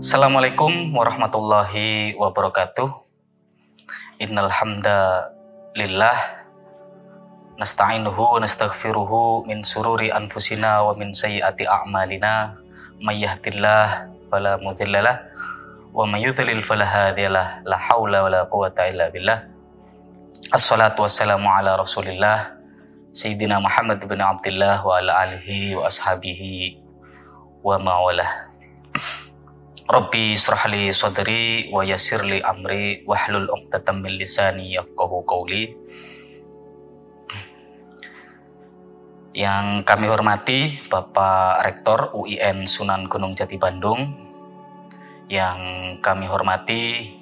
Assalamualaikum warahmatullahi wabarakatuh. Innal hamdalillah nasta'inuhu wa nastaghfiruhu min sururi anfusina wa min sayyiati a'malina. May yahdihillahu fala mudhillalah wa may yudhlil fala hadiyalah. La haula wala quwwata illa billah. Assalatu wassalamu ala Rasulillah Sayyidina Muhammad bin Abdullah wa ala alihi wa ashabihi wa mawalah. Rabbi israhli sadri wa yassirli amri wahlul 'uqdatam min lisani yafqahu qawli. Yang kami hormati Bapak Rektor UIN Sunan Gunung Jati Bandung, yang kami hormati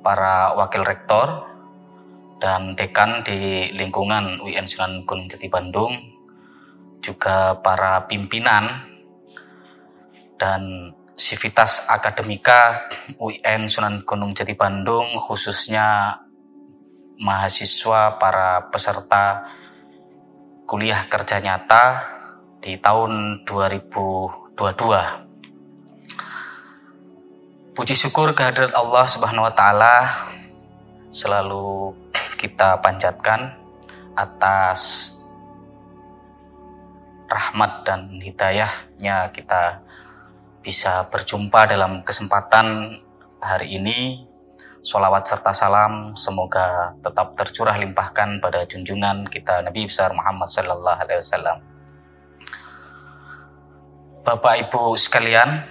para wakil rektor dan dekan di lingkungan UIN Sunan Gunung Jati Bandung, juga para pimpinan dan sivitas akademika UIN Sunan Gunung Jati Bandung, khususnya mahasiswa para peserta kuliah kerja nyata di tahun 2022. Puji syukur kehadirat Allah Subhanahu wa Ta'ala selalu kita panjatkan atas rahmat dan hidayahnya kita bisa berjumpa dalam kesempatan hari ini. Sholawat serta salam semoga tetap tercurah limpahkan pada junjungan kita Nabi besar Muhammad sallallahu alaihi wasallam. Bapak Ibu sekalian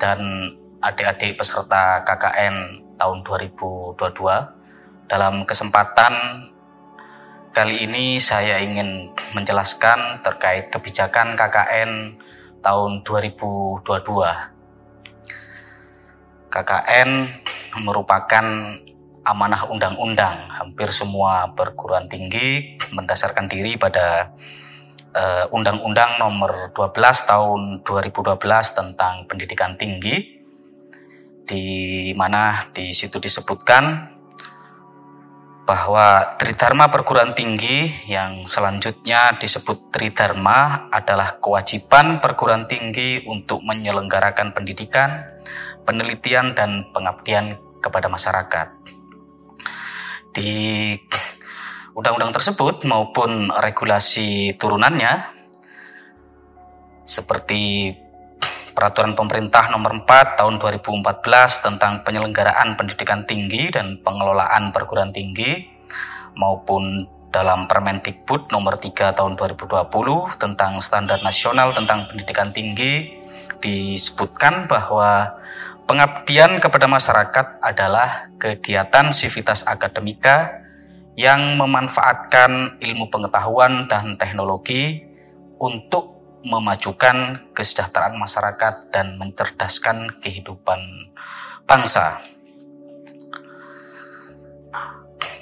dan adik-adik peserta KKN tahun 2022, dalam kesempatan kali ini saya ingin menjelaskan terkait kebijakan KKN tahun 2022. KKN merupakan amanah undang-undang. Hampir semua perguruan tinggi mendasarkan diri pada Undang-Undang Nomor 12 Tahun 2012 tentang Pendidikan Tinggi, di mana di situ disebutkan bahwa Tridharma perguruan tinggi, yang selanjutnya disebut Tridharma, adalah kewajiban perguruan tinggi untuk menyelenggarakan pendidikan, penelitian, dan pengabdian kepada masyarakat. Di undang-undang tersebut maupun regulasi turunannya seperti Peraturan Pemerintah Nomor 4 Tahun 2014 tentang penyelenggaraan pendidikan tinggi dan pengelolaan perguruan tinggi, maupun dalam Permendikbud Nomor 3 Tahun 2020 tentang Standar Nasional tentang Pendidikan Tinggi, disebutkan bahwa pengabdian kepada masyarakat adalah kegiatan sivitas akademika yang memanfaatkan ilmu pengetahuan dan teknologi untuk memajukan kesejahteraan masyarakat dan mencerdaskan kehidupan bangsa.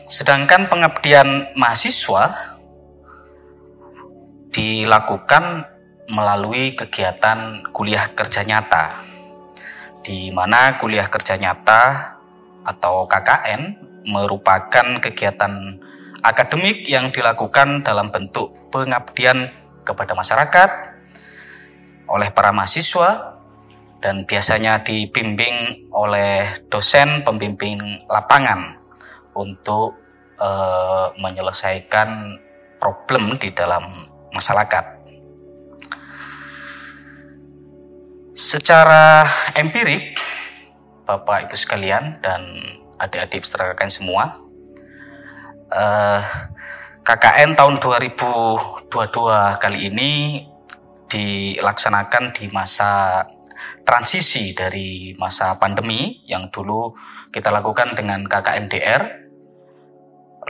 Sedangkan pengabdian mahasiswa dilakukan melalui kegiatan kuliah kerja nyata, di mana kuliah kerja nyata atau KKN merupakan kegiatan akademik yang dilakukan dalam bentuk pengabdian kepada masyarakat oleh para mahasiswa dan biasanya dibimbing oleh dosen pembimbing lapangan untuk menyelesaikan problem di dalam masyarakat. Secara empirik, Bapak Ibu sekalian dan adik-adik peserta KKN semua, KKN tahun 2022 kali ini dilaksanakan di masa transisi dari masa pandemi yang dulu kita lakukan dengan KKNDR.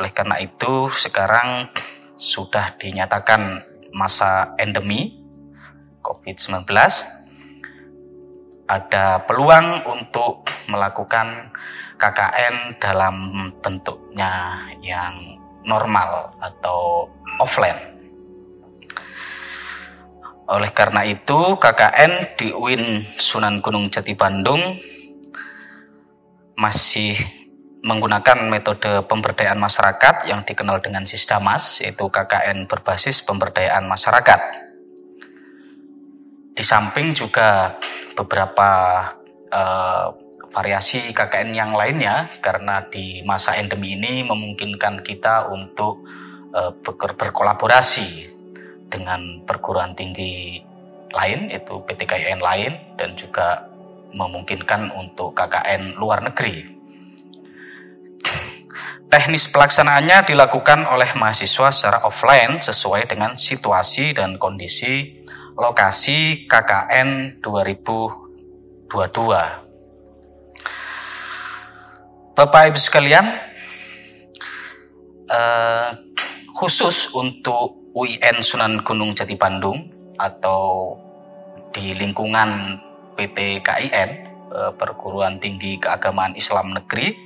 Oleh karena itu sekarang sudah dinyatakan masa endemi COVID-19. Ada peluang untuk melakukan KKN dalam bentuknya yang normal atau offline. Oleh karena itu KKN di UIN Sunan Gunung Jati Bandung masih menggunakan metode pemberdayaan masyarakat yang dikenal dengan Sisdamas, yaitu KKN berbasis pemberdayaan masyarakat. Di samping juga beberapa variasi KKN yang lainnya, karena di masa endemi ini memungkinkan kita untuk berkolaborasi dengan perguruan tinggi lain, itu PTKIN lain, dan juga memungkinkan untuk KKN luar negeri. Teknis pelaksanaannya dilakukan oleh mahasiswa secara offline sesuai dengan situasi dan kondisi lokasi KKN 2022. Bapak Ibu sekalian, khusus untuk UIN Sunan Gunung Jati Bandung atau di lingkungan PTKIN, Perguruan Tinggi Keagamaan Islam Negeri,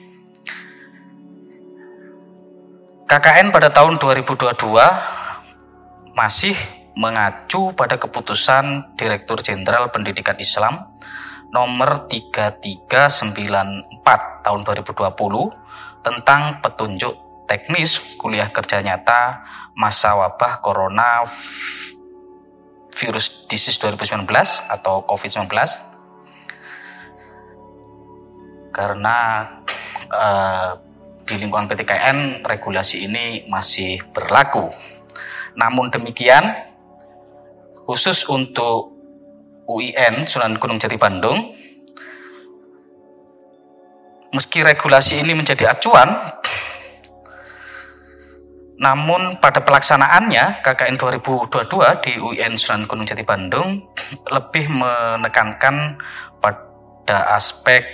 KKN pada tahun 2022 masih mengacu pada keputusan Direktur Jenderal Pendidikan Islam nomor 3394 tahun 2020 tentang petunjuk teknis kuliah kerja nyata masa wabah Corona Virus Disease 2019 atau COVID-19, karena di lingkungan PTKIN regulasi ini masih berlaku. Namun demikian, khusus untuk UIN Sunan Gunung Jati Bandung, meski regulasi ini menjadi acuan, namun pada pelaksanaannya KKN 2022 di UIN Sunan Gunung Jati Bandung lebih menekankan pada aspek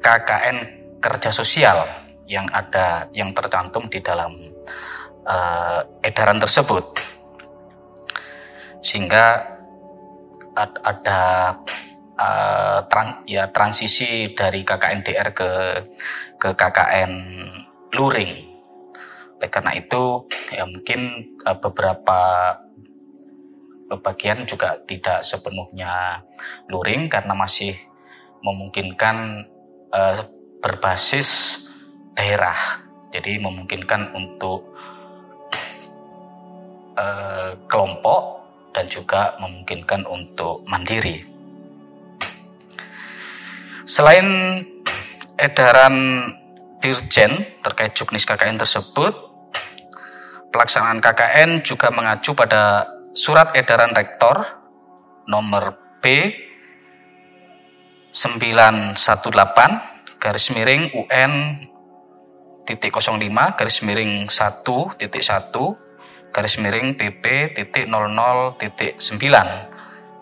KKN kerja sosial yang tercantum di dalam edaran tersebut, sehingga ada transisi dari KKN DR ke KKN luring. Oleh karena itu ya mungkin beberapa bagian juga tidak sepenuhnya luring karena masih memungkinkan berbasis daerah, jadi memungkinkan untuk kelompok dan juga memungkinkan untuk mandiri. Selain edaran Dirjen terkait juknis KKN tersebut, pelaksanaan KKN juga mengacu pada surat edaran rektor nomor B 918 UN .05 1.1 PP .00.9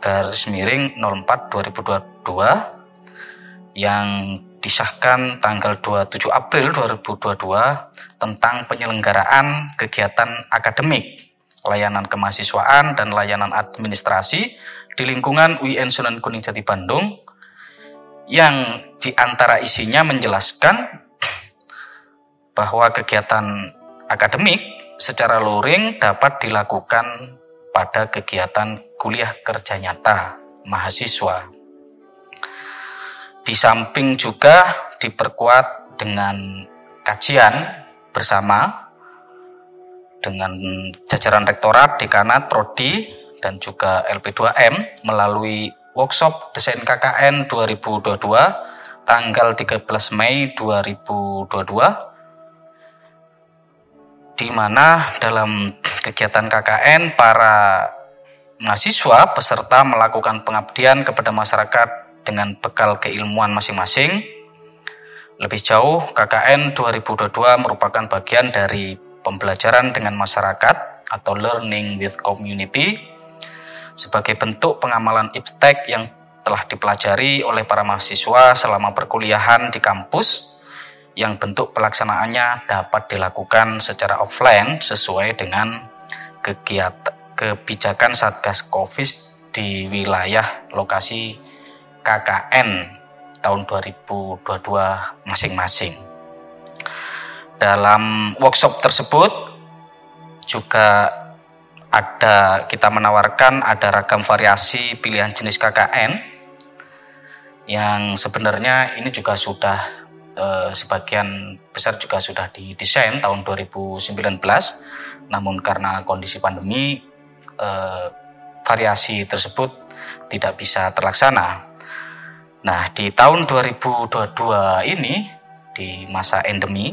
04/2022 yang disahkan tanggal 27 April 2022 tentang penyelenggaraan kegiatan akademik, layanan kemahasiswaan dan layanan administrasi di lingkungan UIN Sunan Gunung Jati Bandung, yang diantara isinya menjelaskan bahwa kegiatan akademik secara luring dapat dilakukan pada kegiatan kuliah kerja nyata mahasiswa. Di samping juga diperkuat dengan kajian bersama dengan jajaran rektorat, dekanat, prodi, dan juga LP2M melalui workshop desain KKN 2022 tanggal 13 Mei 2022, di mana dalam kegiatan KKN para mahasiswa peserta melakukan pengabdian kepada masyarakat dengan bekal keilmuan masing-masing. Lebih jauh, KKN 2022 merupakan bagian dari pembelajaran dengan masyarakat atau learning with community sebagai bentuk pengamalan iptek yang telah dipelajari oleh para mahasiswa selama perkuliahan di kampus, yang bentuk pelaksanaannya dapat dilakukan secara offline sesuai dengan kebijakan Satgas Covid di wilayah lokasi KKN tahun 2022 masing-masing. Dalam workshop tersebut juga kita menawarkan ada ragam variasi pilihan jenis KKN yang sebenarnya ini juga sudah sebagian besar juga sudah didesain tahun 2019, namun karena kondisi pandemi variasi tersebut tidak bisa terlaksana. Nah, di tahun 2022 ini, di masa endemi,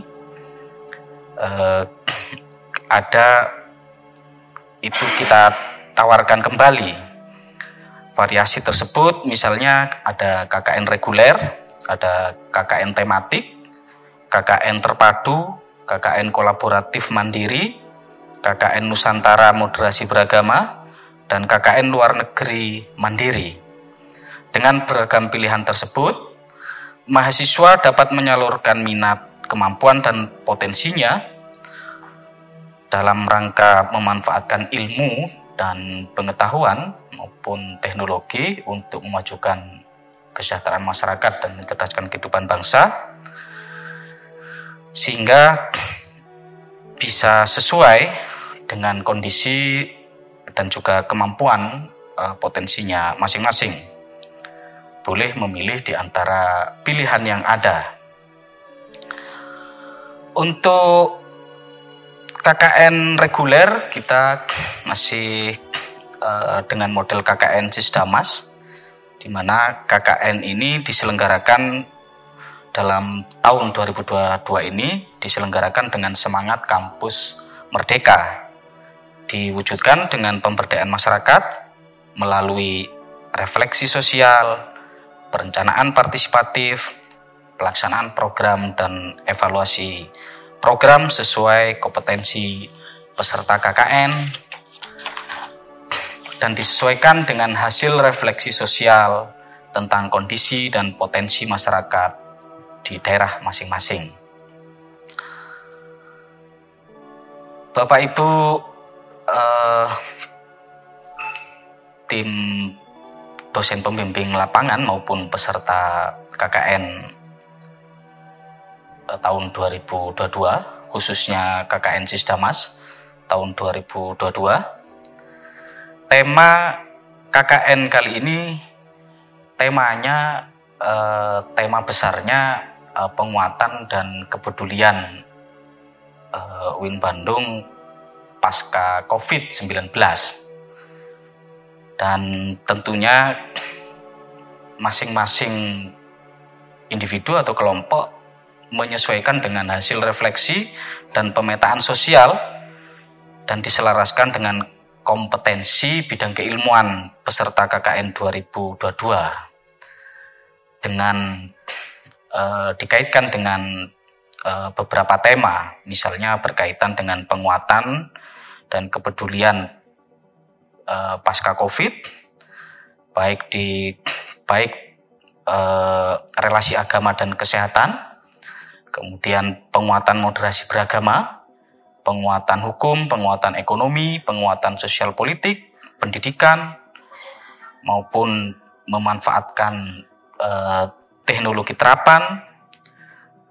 ada itu kita tawarkan kembali variasi tersebut. Misalnya ada KKN reguler, ada KKN tematik, KKN terpadu, KKN kolaboratif mandiri, KKN Nusantara moderasi beragama, dan KKN luar negeri mandiri. Dengan beragam pilihan tersebut, mahasiswa dapat menyalurkan minat, kemampuan, dan potensinya dalam rangka memanfaatkan ilmu dan pengetahuan maupun teknologi untuk memajukan kesejahteraan masyarakat dan mencerdaskan kehidupan bangsa, sehingga bisa sesuai dengan kondisi dan juga kemampuan potensinya masing-masing. Boleh memilih di antara pilihan yang ada. Untuk KKN reguler kita masih dengan model KKN Sisdamas, di mana KKN ini diselenggarakan dalam tahun 2022 ini diselenggarakan dengan semangat kampus merdeka, diwujudkan dengan pemberdayaan masyarakat melalui refleksi sosial, perencanaan partisipatif, pelaksanaan program dan evaluasi program sesuai kompetensi peserta KKN, dan disesuaikan dengan hasil refleksi sosial tentang kondisi dan potensi masyarakat di daerah masing-masing. Bapak Ibu, tim dosen pembimbing lapangan maupun peserta KKN tahun 2022, khususnya KKN Sisdamas tahun 2022. Tema KKN kali ini, temanya tema besarnya penguatan dan kepedulian UIN Bandung pasca COVID-19. Dan tentunya masing-masing individu atau kelompok menyesuaikan dengan hasil refleksi dan pemetaan sosial dan diselaraskan dengan kompetensi bidang keilmuan peserta KKN 2022 dengan dikaitkan dengan beberapa tema, misalnya berkaitan dengan penguatan dan kepedulian pasca COVID, baik relasi agama dan kesehatan, kemudian penguatan moderasi beragama, penguatan hukum, penguatan ekonomi, penguatan sosial politik, pendidikan, maupun memanfaatkan teknologi terapan,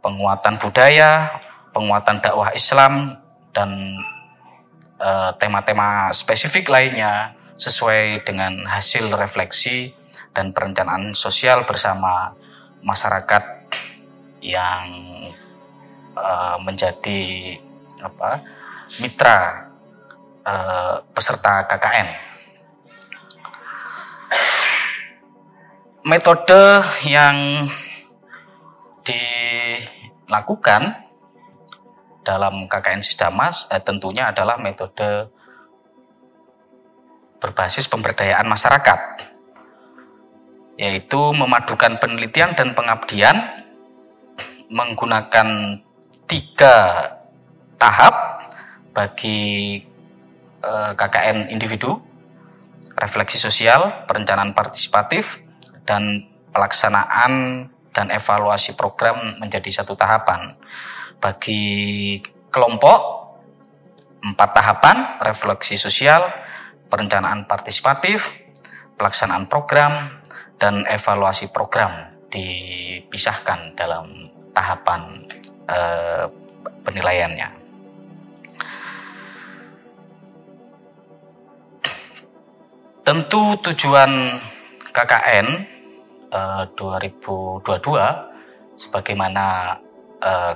penguatan budaya, penguatan dakwah Islam, dan tema-tema spesifik lainnya sesuai dengan hasil refleksi dan perencanaan sosial bersama masyarakat yang menjadi mitra peserta KKN. Metode yang dilakukan dalam KKN Sisdamas tentunya adalah metode berbasis pemberdayaan masyarakat, yaitu memadukan penelitian dan pengabdian menggunakan 3 tahap bagi KKN individu, refleksi sosial, perencanaan partisipatif, dan pelaksanaan dan evaluasi program menjadi 1 tahapan. Bagi kelompok 4 tahapan, refleksi sosial, perencanaan partisipatif, pelaksanaan program, dan evaluasi program dipisahkan dalam tahapan penilaiannya. Tentu tujuan KKN 2022 sebagaimana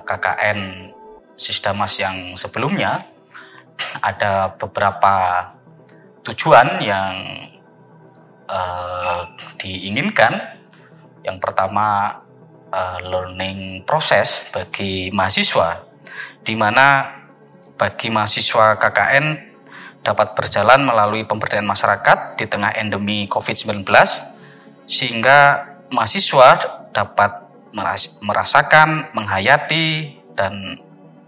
KKN Sisdamas yang sebelumnya ada beberapa tujuan yang diinginkan Yang pertama, learning proses bagi mahasiswa, di mana bagi mahasiswa KKN dapat berjalan melalui pemberdayaan masyarakat di tengah endemi COVID-19, sehingga mahasiswa dapat merasakan, menghayati, dan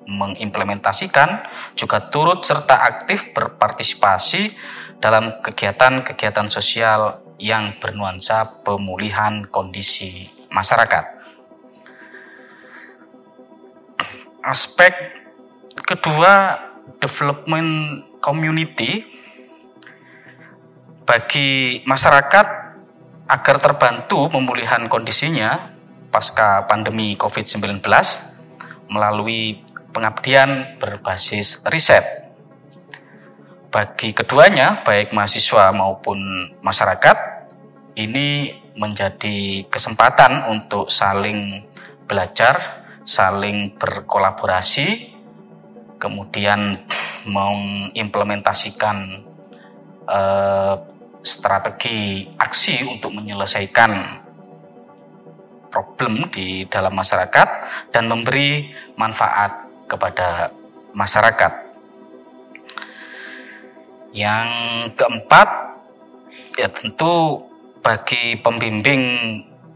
mengimplementasikan, juga turut serta aktif berpartisipasi dalam kegiatan-kegiatan sosial yang bernuansa pemulihan kondisi masyarakat. Aspek kedua, development community bagi masyarakat agar terbantu pemulihan kondisinya pasca pandemi COVID-19 melalui pengabdian berbasis riset. Bagi keduanya, baik mahasiswa maupun masyarakat, ini menjadi kesempatan untuk saling belajar, saling berkolaborasi, kemudian mengimplementasikan strategi aksi untuk menyelesaikan problem di dalam masyarakat dan memberi manfaat kepada masyarakat. Yang keempat, ya tentu bagi pembimbing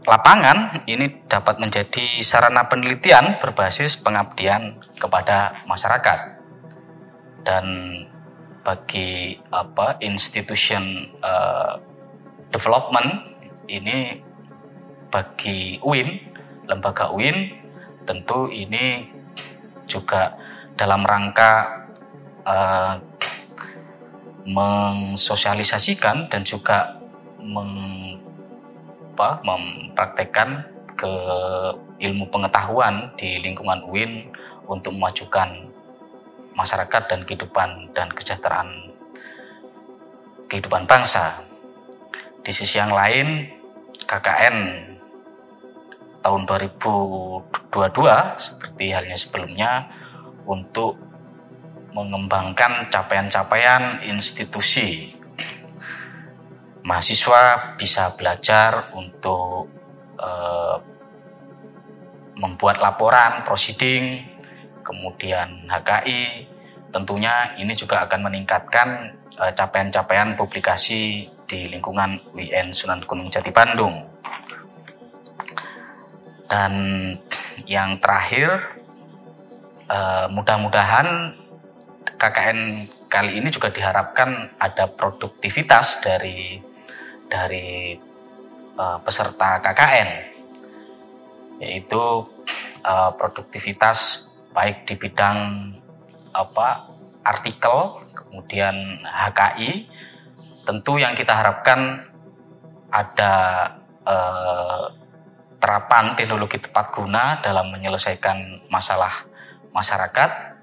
lapangan ini dapat menjadi sarana penelitian berbasis pengabdian kepada masyarakat. Dan bagi institution development ini, bagi UIN, lembaga UIN, tentu ini juga dalam rangka mensosialisasikan dan juga mempraktekkan ke ilmu pengetahuan di lingkungan UIN untuk memajukan masyarakat dan kesejahteraan kehidupan bangsa. Di sisi yang lain, KKN tahun 2022 seperti halnya sebelumnya untuk mengembangkan capaian-capaian institusi. Mahasiswa bisa belajar untuk membuat laporan, prosiding, kemudian HKI. Tentunya ini juga akan meningkatkan capaian-capaian publikasi di lingkungan UIN Sunan Gunung Jati Bandung. Dan yang terakhir, mudah-mudahan KKN kali ini juga diharapkan ada produktivitas dari peserta KKN, yaitu produktivitas baik di bidang artikel, kemudian HKI. Tentu yang kita harapkan ada terapan teknologi tepat guna dalam menyelesaikan masalah masyarakat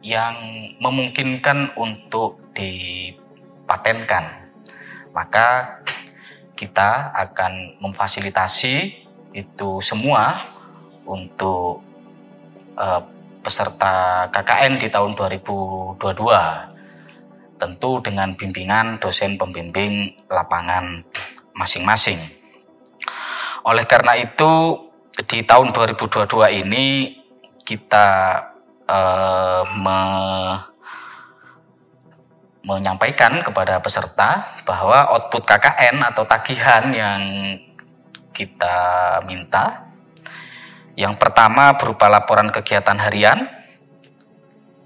yang memungkinkan untuk dipatenkan. Maka kita akan memfasilitasi itu semua untuk peserta KKN di tahun 2022, tentu dengan bimbingan dosen pembimbing lapangan masing-masing. Oleh karena itu, di tahun 2022 ini kita menyampaikan kepada peserta bahwa output KKN atau tagihan yang kita minta, yang pertama berupa laporan kegiatan harian,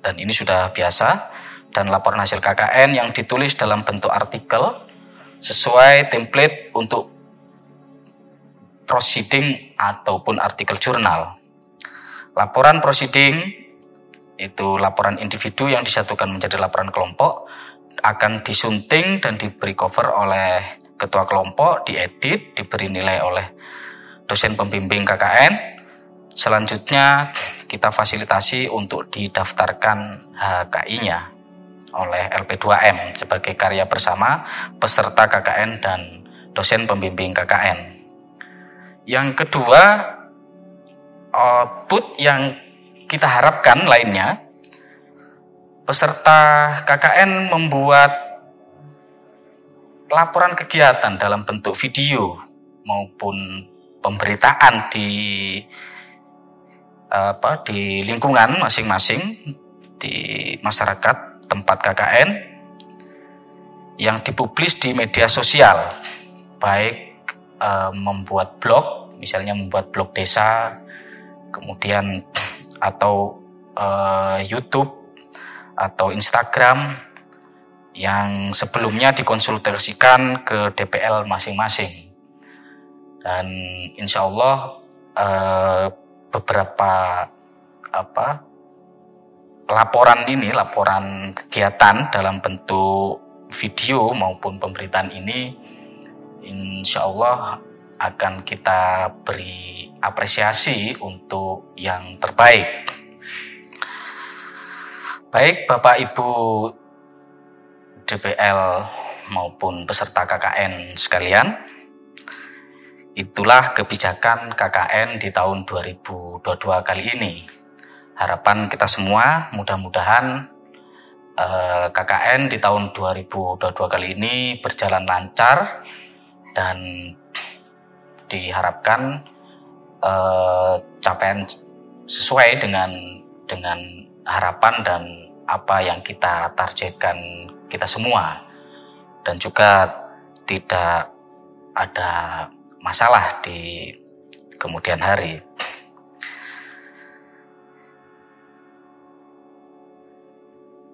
dan ini sudah biasa, dan laporan hasil KKN yang ditulis dalam bentuk artikel sesuai template untuk proceeding ataupun artikel jurnal. Laporan proceeding itu laporan individu yang disatukan menjadi laporan kelompok, akan disunting dan diberi cover oleh ketua kelompok, diedit, diberi nilai oleh dosen pembimbing KKN. Selanjutnya kita fasilitasi untuk didaftarkan HKI-nya oleh LP2M sebagai karya bersama peserta KKN dan dosen pembimbing KKN. Yang kedua, output yang kita harapkan lainnya, peserta KKN membuat laporan kegiatan dalam bentuk video maupun pemberitaan di lingkungan masing-masing, di masyarakat tempat KKN yang dipublis di media sosial, baik membuat blog, misalnya membuat blog desa, kemudian atau YouTube atau Instagram yang sebelumnya dikonsultasikan ke DPL masing-masing. Dan insya Allah beberapa laporan kegiatan dalam bentuk video maupun pemberitaan ini insya Allah akan kita beri apresiasi untuk yang terbaik. Baik Bapak Ibu DPL maupun peserta KKN sekalian, itulah kebijakan KKN di tahun 2022 kali ini. Harapan kita semua mudah-mudahan KKN di tahun 2022 kali ini berjalan lancar dan diharapkan capaian sesuai dengan harapan dan apa yang kita targetkan kita semua, dan juga tidak ada masalah di kemudian hari.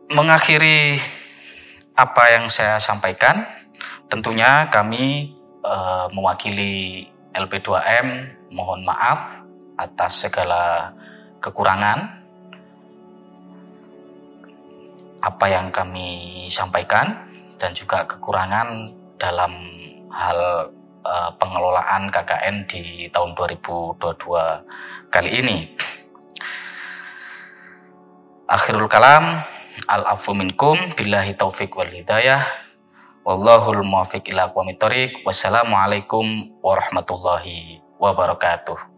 Mengakhiri apa yang saya sampaikan, tentunya kami mewakili LP2M mohon maaf atas segala kekurangan apa yang kami sampaikan dan juga kekurangan dalam hal pengelolaan KKN di tahun 2022 kali ini. Akhirul kalam, al-afu minkum, billahi taufiq wal hidayah, wallahul muwaffiq ila aqwamit thoriq. Wassalamualaikum warahmatullahi wabarakatuh.